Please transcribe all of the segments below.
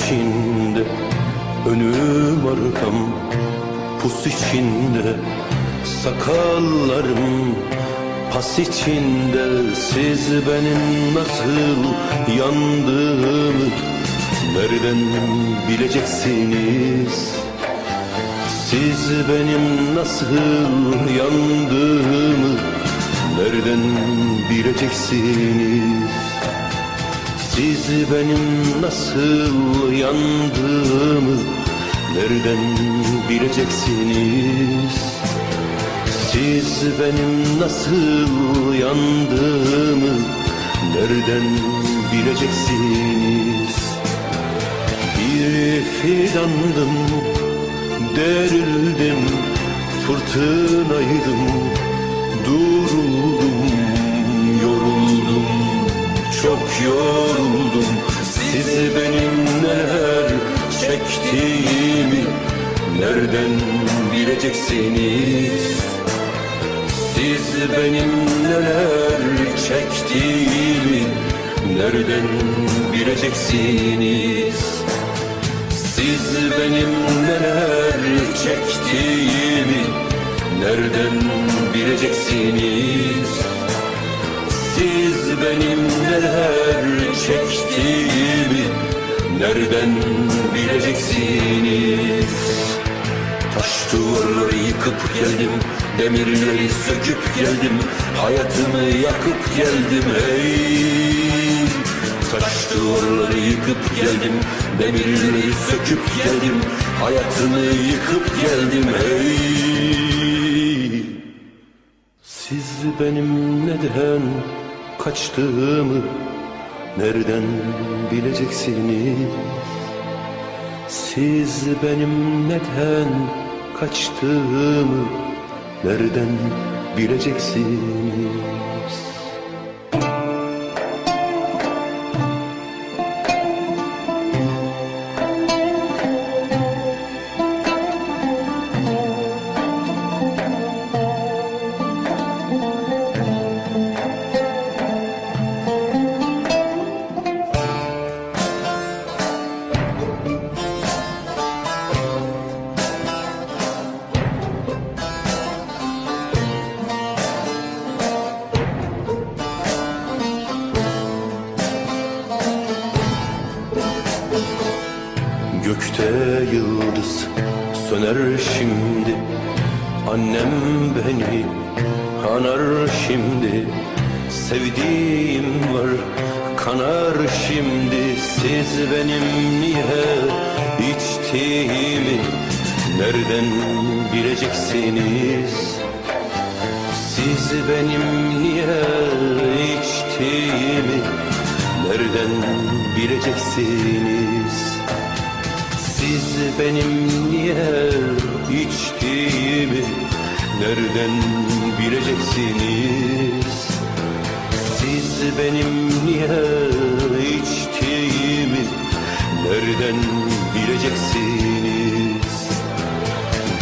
içinde, önüm arkam pus içinde, sakallarım pas içinde. Siz benim nasıl yandığımı nereden bileceksiniz? Siz benim nasıl yandığımı nereden bileceksiniz? Siz benim nasıl yandığımı nereden bileceksiniz? Siz benim nasıl yandığımı nereden bileceksiniz? Bir fidandım, derildim, fırtınaydım, duruldum, yoruldum, çok yoruldum. Siz benim neler çektiğimi nereden bileceksiniz? Siz benim neler çektiğimi nereden bileceksiniz? Siz benim neler çektiğimi nereden bileceksiniz? Siz benim neler çektiğimi nereden bileceksiniz? Taş duvarları yıkıp geldim, demirleri söküp geldim, hayatımı yakıp geldim hey. Taş duvarları yıkıp geldim, demirleri söküp geldim, hayatımı yıkıp geldim hey. Siz benim neden kaçtığımı nereden bileceksiniz? Siz benim neden kaçtığımı nereden bileceksiniz? Gökte yıldız söner şimdi, annem beni anar şimdi. Sevdiğim var kanar şimdi. Siz benim niye içtiğimi nereden bileceksiniz? Siz benim niye içtiğimi nereden bileceksiniz? Siz benim niye içtiğimi nereden bileceksiniz? Siz benim niye içtiğimi nereden bileceksiniz?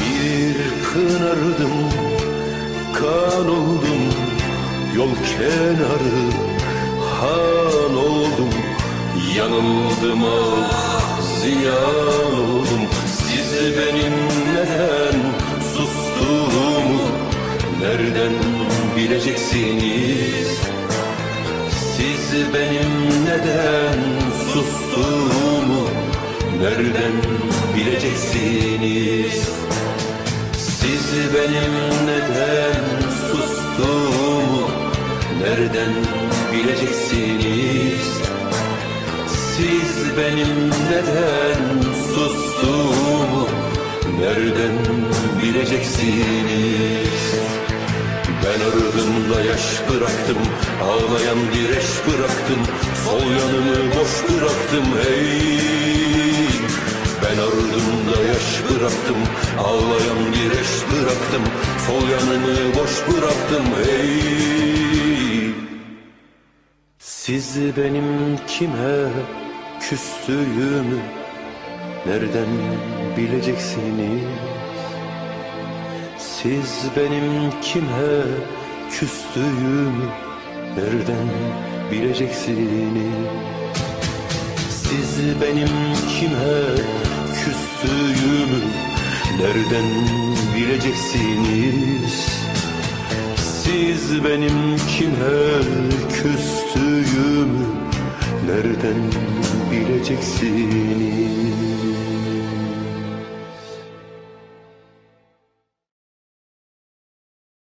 Bir kınardım, kan oldum, yol kenarı han oldum. Yanıldım ah, ziyan oldum. Siz benim neden sustuğumu nereden bileceksiniz? Siz benim neden sustuğumu nereden bileceksiniz? Siz benim neden sustuğumu nereden bileceksiniz? Siz benim neden sustuğumu nereden bileceksiniz? Ben ardımda yaş bıraktım, ağlayan direş bıraktım, sol yanımı boş bıraktım hey. Ben ardımda yaş bıraktım, ağlayan direş bıraktım, sol yanımı boş bıraktım hey. Siz benim kime küstüğümü nereden bileceksiniz? Siz benim kime küstüğümü nereden bileceksiniz? Siz benim kime küstüğümü nereden bileceksiniz? Siz benim kime küstüğümü nereden bileceksiniz?